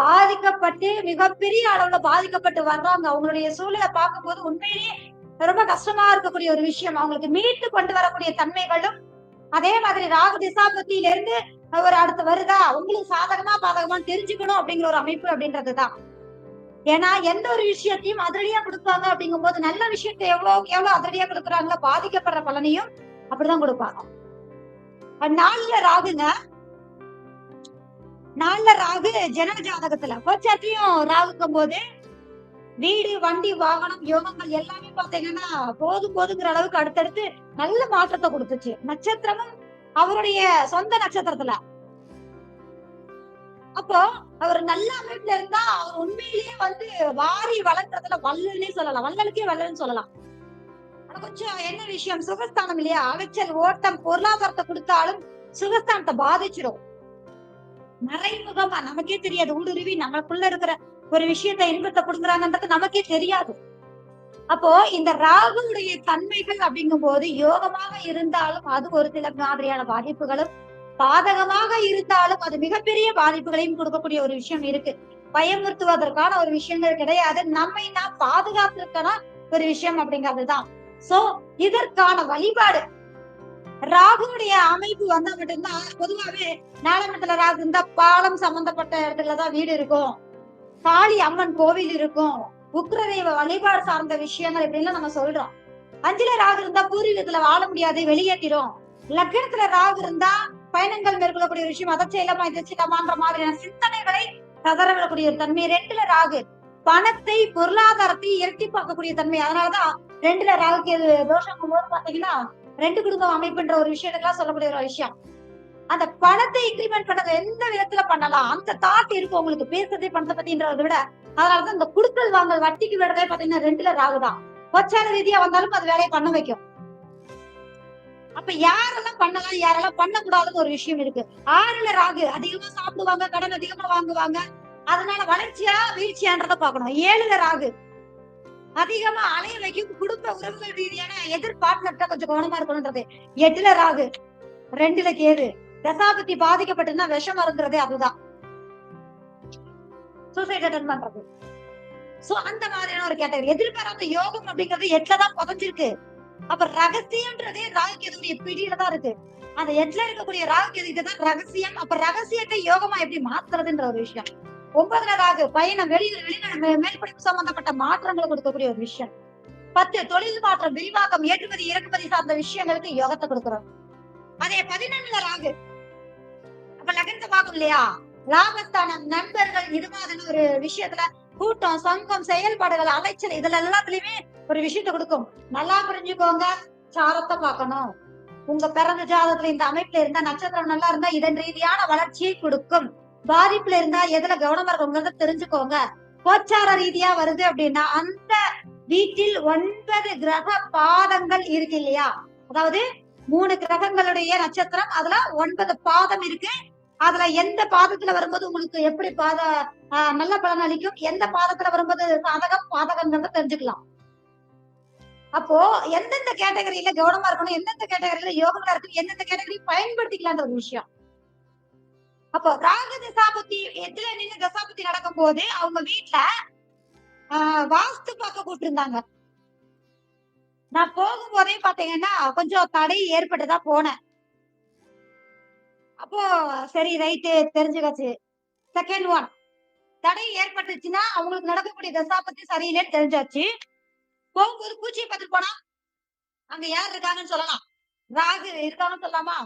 பாதிக்கப்பட்டு மிகப்பெரிய அளவுல பாதிக்கப்பட்டு வர்றாங்க. அவங்களுடைய சூழலை பார்க்கும் போது உண்மையிலேயே ரொம்ப கஷ்டமா இருக்கக்கூடிய ஒரு விஷயம். அவங்களுக்கு மீட்டு கொண்டு வரக்கூடிய தன்மைகளும் அதே மாதிரி ராகு திசாபத்தியில இருந்து ஒரு அடுத்து வருதா உங்களுக்கு சாதகமா பாதகமா தெரிஞ்சுக்கணும் அப்படிங்கிற ஒரு அமைப்பு அப்படின்றதுதான். ஏன்னா எந்த ஒரு விஷயத்தையும் அதிரடியா கொடுப்பாங்க அப்படிங்கும் போது நல்ல விஷயத்தை எவ்வளவு அதிரடியா கொடுக்குறாங்களோ பாதிக்கப்படுற பலனையும் அப்படிதான் கொடுப்பாங்க. நாலுல ராகு ஜனன ஜாதகத்துல கோச்சாரத்தையும் ராகுக்கும் போது வீடு வண்டி வாகனம் யோகங்கள் எல்லாமே பாத்தீங்கன்னா போதுங்கிற அளவுக்கு அடுத்தடுத்து நல்ல மாற்றத்தை கொடுத்துச்சு. நட்சத்திரமும் அவருடைய சொந்த நட்சத்திரத்துல. அப்போ அவர் நல்ல அமைப்புல இருந்தா அவர் உண்மையிலேயே வாரி வளர்க்கறதுல வல்லல்னே சொல்லலாம், வல்லலுக்கே வல்லல்னு சொல்லலாம். ஆனா கொஞ்சம் என்ன விஷயம், சுகஸ்தானம் இல்லையா, அலைச்சல் ஓட்டம் பொருளாதாரத்தை கொடுத்தாலும் சுகஸ்தானத்தை பாதிச்சிடும். மறைமுகமா நமக்கே தெரியாது, ஊடுருவி நமக்குள்ள இருக்கிற ஒரு விஷயத்த இன்பத்தை கொடுக்குறாங்கன்றது நமக்கே தெரியாது. அப்போ இந்த ராகுடைய தன்மைகள் அப்படிங்கும் போது யோகமாக இருந்தாலும் அது ஒரு சில மாதிரியான பாதிப்புகளும், பாதகமாக இருந்தாலும் அது மிகப்பெரிய பாதிப்புகளையும் கொடுக்கக்கூடிய ஒரு விஷயம் இருக்கு. பயமுறுத்துவதற்கான ஒரு விஷயங்கள் கிடையாது. நம்மை நாம் பாதுகாத்திருக்கனா ஒரு விஷயம் அப்படிங்கிறதுதான். சோ இதற்கான வழிபாடு ராகுடைய அமைப்பு வந்தா மட்டும்தான். பொதுவாவே நாலமத்துல ராகு இருந்தா பாலம் சம்பந்தப்பட்ட இடத்துலதான் வீடு இருக்கும், காளி அம்மன் கோவில் இருக்கும், உக்ரதெய்வ வழிபாடு சார்ந்த விஷயங்கள் இப்படின்னு நம்ம சொல்றோம். அஞ்சுல ராகு இருந்தா பூர்வீகத்துல வாழ முடியாது, வெளியேற்றிரும். லக்னத்துல ராகு இருந்தா பயணங்கள் மேற்கொள்ளக்கூடிய விஷயம், அதை செய்யலாமா இதை செய்யலாமான்ற மாதிரியான சிந்தனைகளை கதறவிடக்கூடிய ஒரு தன்மை. ரெண்டுல ராகு பணத்தை பொருளாதாரத்தை இரட்டிப்பாக்கக்கூடிய தன்மை. அதனாலதான் ரெண்டுல ராகுக்கு எது தோஷம் போது பாத்தீங்கன்னா ரெண்டு குடும்பம் அமைப்புன்ற ஒரு விஷயத்துக்கெல்லாம் சொல்லக்கூடிய ஒரு விஷயம். அந்த பணத்தை இன்கிரிமெண்ட் பண்ணது எந்த விதத்துல பண்ணலாம் அந்த தாட் இருக்கு உங்களுக்கு, பேசுறதே பணத்தை பத்தின்றதை விட. அதனாலதான் இந்த குடுக்கல் வாங்கல் வட்டிக்கு விடுறதே பாத்தீங்கன்னா ரெண்டுல ராகுதான். கோச்சார ரீதியா வந்தாலும் அது வேலையை பண்ண வைக்கும். அப்ப யாரெல்லாம் பண்ணலாம் யாரெல்லாம் பண்ணக்கூடாதுன்னு ஒரு விஷயம் இருக்கு. ஆறுல ராகு அதிகமா சாப்பிடுவாங்க, கடன் அதிகமா வாங்குவாங்க, அதனால வளர்ச்சியா வீழ்ச்சியான்றத பாக்கணும். ஏழுல ராகு அதிகமா அலைய வைக்கும், குடும்ப உறவுகள் ரீதியான எதிர் பார்ட்னர்கிட்ட கொஞ்சம் கவனமா இருக்கணும்ன்றது. எட்டுல ராகு, ரெண்டுல கேது, தசாபதி பாதிக்கப்பட்டுன்னா விஷம் மருந்துறதே அதுதான், சூசைட் அட்டன் பண்றது. சோ அந்த மாதிரியான ஒரு கேட்டகரி. எதிர்பாராத யோகம் அப்படிங்கிறது எட்டுலதான் புதஞ்சிருக்கு. அப்ப ரகசியம்ன்றதே ராகு கேதுடைய பிடியில தான் இருக்கு. அந்த எட்டுல இருக்கக்கூடிய ராகு கேது இதுதான் ரகசியம். அப்ப ரகசியத்தை யோகமா எப்படி மாத்துறதுன்ற ஒரு விஷயம். ஒன்பதுல ராகு பயணம், வெளிநாடு மேல்படிப்பு சம்பந்தப்பட்ட மாற்றங்களை கொடுக்கக்கூடிய ஒரு விஷயம். 10 தொழில் மாற்றம், விரிவாக்கம், ஏற்றுமதி இறக்குமதி சார்ந்த விஷயங்களுக்கு யோகத்தை கொடுக்கிறோம். அதே 11ல ராகு அப்ப லக்னத்தை பார்க்கும் இல்லையா, லாபஸ்தானம், நண்பர்கள், இது மாதிரி ஒரு விஷயத்துல கூட்டம், சங்கம், செயல்பாடுகள், அலைச்சல், இதுல எல்லாத்துலயுமே ஒரு விஷயத்தை கொடுக்கும். நல்லா புரிஞ்சுக்கோங்க, சாரத்தை பார்க்கணும். உங்க பிறந்த ஜாதகத்துல இந்த அமைப்புல இருந்தா, நட்சத்திரம் நல்லா இருந்தா இதன் ரீதியான வளர்ச்சியை கொடுக்கும். பாதிப்புல இருந்தா எதுல கவனமா இருக்குங்கிறத தெரிஞ்சுக்கோங்க. கோச்சார ரீதியா வருது அப்படின்னா அந்த வீட்டில் 9 கிரக பாதங்கள் இருக்கு இல்லையா, அதாவது 3 கிரகங்களுடைய நட்சத்திரம், அதுல 9 பாதம் இருக்கு. அதுல எந்த பாதத்துல வரும்போது உங்களுக்கு எப்படி நல்ல பலன் அளிக்கும், எந்த பாதத்துல வரும்போது சாதகம் பாதகம்ங்கிறத தெரிஞ்சுக்கலாம். அப்போ எந்தெந்த கேட்டகரியில கவனமா இருக்கணும், எந்தெந்த கேட்டகரியில யோகமா இருக்கு, எந்தெந்த கேட்டகரி பயன்படுத்திக்கலான்ற ஒரு விஷயம். அப்போ ராகு தசாபுத்தி எதுல நின்று தசாபுத்தி நடக்கும் போது அவங்க வீட்டுல வாஸ்து பார்க்க கூப்பிட்டு. நான் போகும்போதே பாத்தீங்கன்னா கொஞ்சம் தடை ஏற்பட்டுதான் போனேன். அப்போ சரி ரைட்டு தெரிஞ்சுக்காச்சு. செகண்ட் ஒன், தடை ஏற்பட்டுச்சுன்னா அவங்களுக்கு நடக்கக்கூடிய தசாபத்தி சரியில்லைன்னு தெரிஞ்சாச்சு. போகும்போது பூச்சியை பார்த்துட்டு போனா அங்க யார் இருக்காங்கன்னு சொல்லலாம், ராகு இருக்காங்கன்னு சொல்லலாமா.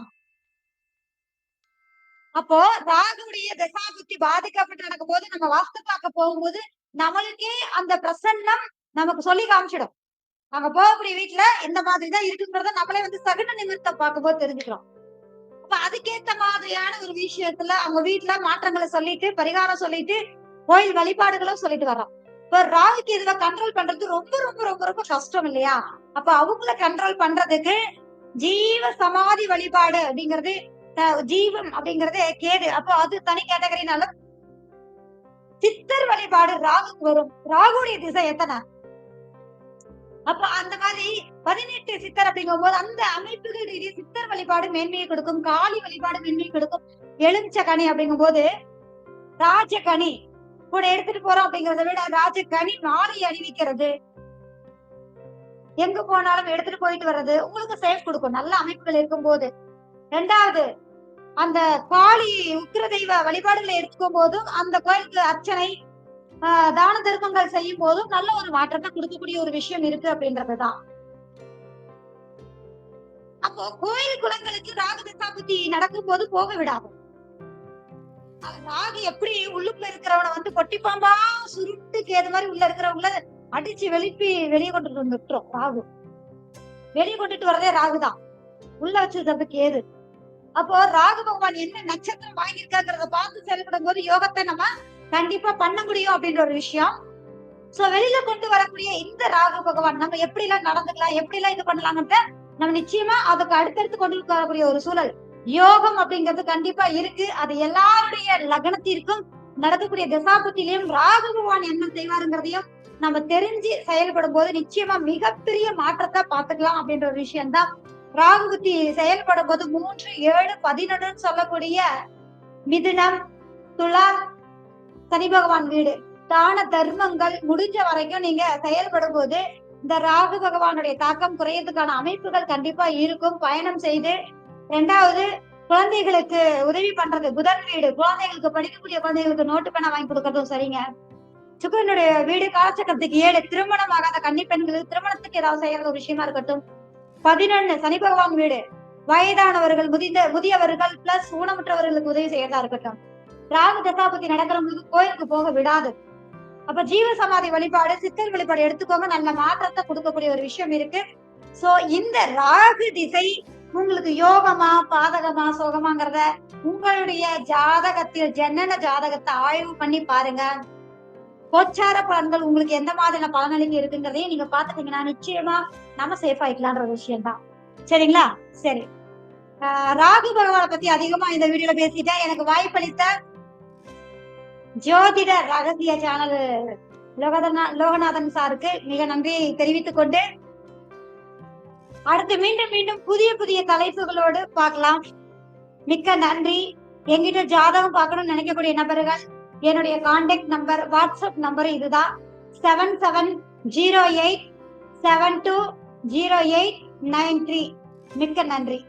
அப்போ ராகுடைய தசாபுத்தி பாதிக்கப்பட்டு நடக்கும் போது நம்ம வாஸ்து பார்க்க போகும்போது நம்மளுக்கே அந்த பிரசன்னம் நமக்கு சொல்லி காமிச்சிடும். அங்க போகக்கூடிய வீட்டுல இந்த மாதிரிதான் இருக்குங்கிறத நம்மளே சகுன நிமித்தம் பார்க்கும்போது தெரிஞ்சுக்கிறோம். அப்ப அதுக்கேத்த மாதிரியான ஒரு விஷயத்துல அவங்க வீட்டுல மாற்றங்களை சொல்லிட்டு, பரிகாரம் சொல்லிட்டு, கோயில் வழிபாடுகளும் சொல்லிட்டு வர்றோம். இப்ப ராகுக்கு இதுல கண்ட்ரோல் பண்றது ரொம்ப ரொம்ப ரொம்ப ரொம்ப கஷ்டம் இல்லையா. அப்ப அவங்கள கண்ட்ரோல் பண்றதுக்கு ஜீவ சமாதி வழிபாடு அப்படிங்கிறது, ஜீவம் அப்படிங்கறதே கேது, அப்போ அது தனி கேட்டகரினால சித்தர் வழிபாடு ராகுக்கு வரும். ராகுடைய திசை எத்தனை, அப்ப அந்த மாதிரி 18 சித்தர் அப்படிங்கும் போது அந்த அமைப்புகள் ரீதியா சித்தர் வழிபாடு மேன்மையை கொடுக்கும், காளி வழிபாடு மேன்மையை கொடுக்கும். எலுமிச்ச கனி அப்படிங்கும் போது ராஜகனி கூட எடுத்துட்டு போறோம் அப்படிங்கறத விட ராஜகனி மாலை அணிவிக்கிறது, எங்க போனாலும் எடுத்துட்டு போயிட்டு வர்றது உங்களுக்கு சேஃப் கொடுக்கும், நல்ல அமைப்புகள் இருக்கும் போது. ரெண்டாவது, அந்த காளி உக்கிர தெய்வ வழிபாடுகளை எடுத்துக்கும் போதும் அந்த கோயிலுக்கு அர்ச்சனை தான தர்மங்கள் செய்யும் போதும் நல்ல ஒரு மாற்றத்தை கொடுக்கக்கூடிய ஒரு விஷயம் இருக்கு அப்படின்றதுதான். அப்போ கோயில் குளங்களுக்கு ராகு தசாபுத்தி நடக்கும் போது போக விடாது. ராகு எப்படி உள்ளுக்குள்ள இருக்கிறவனை கொட்டிப்பாம்பா சுருட்டு கேது மாதிரி உள்ள இருக்கிறவங்கள அடிச்சு வெளியே கொண்டுட்டு வந்துட்டோம். ராகு வெளியே கொண்டுட்டு வரதே ராகுதான், உள்ள வச்சிருக்கிறது கேது. அப்போ ராகு பகவான் என்ன நட்சத்திரம் வாங்கியிருக்காங்கிறத பார்த்து செயல்படும் போது யோகத்தை நம்ம கண்டிப்பா பண்ண முடியும் அப்படின்ற ஒரு விஷயம். சோ வெளியில கொண்டு வரக்கூடிய இந்த ராகு பகவான் நம்ம எப்படி எல்லாம் நடந்துக்கலாம், எப்படி எல்லாம் இது பண்ணலாம்ன்ற நம்ம நிச்சயமா அதுக்கு அடுத்தடுத்து கொண்டு வரக்கூடிய ஒரு சூழல் யோகம் அப்படிங்கிறது கண்டிப்பா இருக்கு. அது எல்லாருடைய லக்னத்திற்கும் நடக்கக்கூடிய தசாபுத்திலையும் ராகு பகவான் என்ன செய்வாருங்கிறதையும் நம்ம தெரிஞ்சு செயல்படும் போது நிச்சயமா மிகப்பெரிய மாற்றத்தை பார்த்துக்கலாம் அப்படின்ற ஒரு விஷயம் தான். ராகு புத்தி செயல்படும் போது 3, 7, 11 சொல்லக்கூடிய மிதுனம், துலா, சனி பகவான் வீடு, தான தர்மங்கள் முடிஞ்ச வரைக்கும் நீங்க செயல்படும் போது இந்த ராகு பகவானுடைய தாக்கம் குறையறதுக்கான அமைப்புகள் கண்டிப்பா இருக்கும். பயணம் செய்து 2வது குழந்தைகளுக்கு உதவி பண்றது. புதன் வீடு குழந்தைகளுக்கு, படிக்கக்கூடிய குழந்தைகளுக்கு நோட்டு பேனா வாங்கி கொடுக்கறதும் சரிங்க. சுக்கிரனுடைய வீடு காலச்சக்கரத்துக்கு 7 திருமணம் ஆகாத கன்னி பெண்களுக்கு திருமணத்துக்கு ஏதாவது செய்யற ஒரு விஷயமா இருக்கட்டும். 11 சனி பகவான் வீடு வயதானவர்கள், முதியவர்கள் பிளஸ் ஊனமுற்றவர்களுக்கு உதவி செய்யறதா இருக்கட்டும். ராகு தசாபதி நடக்கிறவங்களுக்கு கோயிலுக்கு போக விடாது. அப்ப ஜீவ சமாதி வழிபாடு, சித்தர் வழிபாடு எடுத்துக்கோங்க. நல்ல மாற்றத்தை கொடுக்கக்கூடிய ஒரு விஷயம் இருக்கு. சோ இந்த ராகு திசை உங்களுக்கு யோகமா பாதகமா சோகமாங்கிறத உங்களுடைய ஜாதகத்தில் ஜனன ஜாதகத்தை ஆய்வு பண்ணி பாருங்க. கோச்சார பலன்கள் உங்களுக்கு எந்த மாதிரியான பலனளிக்கு இருக்குங்கிறதையும் நீங்க பாத்துட்டீங்கன்னா நிச்சயமா நம்ம சேஃப் ஆயிக்கலான்ற விஷயம் தான். சரிங்களா? சரி, ராகு பகவானை பத்தி அதிகமா இந்த வீடியோல பேசிட்டேன். எனக்கு வாய்ப்பளித்த ஜோதிட ரகசிய சேனல் லோகநாதன் சாருக்கு மிக நன்றி தெரிவித்துக் கொண்டு அடுத்து மீண்டும் புதிய புதிய தலைப்புகளோடு பார்க்கலாம். மிக்க நன்றி. எங்கிட்ட ஜாதகம் பார்க்கணும்னு நினைக்கக்கூடிய நபர்கள் என்னுடைய கான்டாக்ட் நம்பர், வாட்ஸ்அப் நம்பர் இதுதான் 7708720893. மிக்க நன்றி.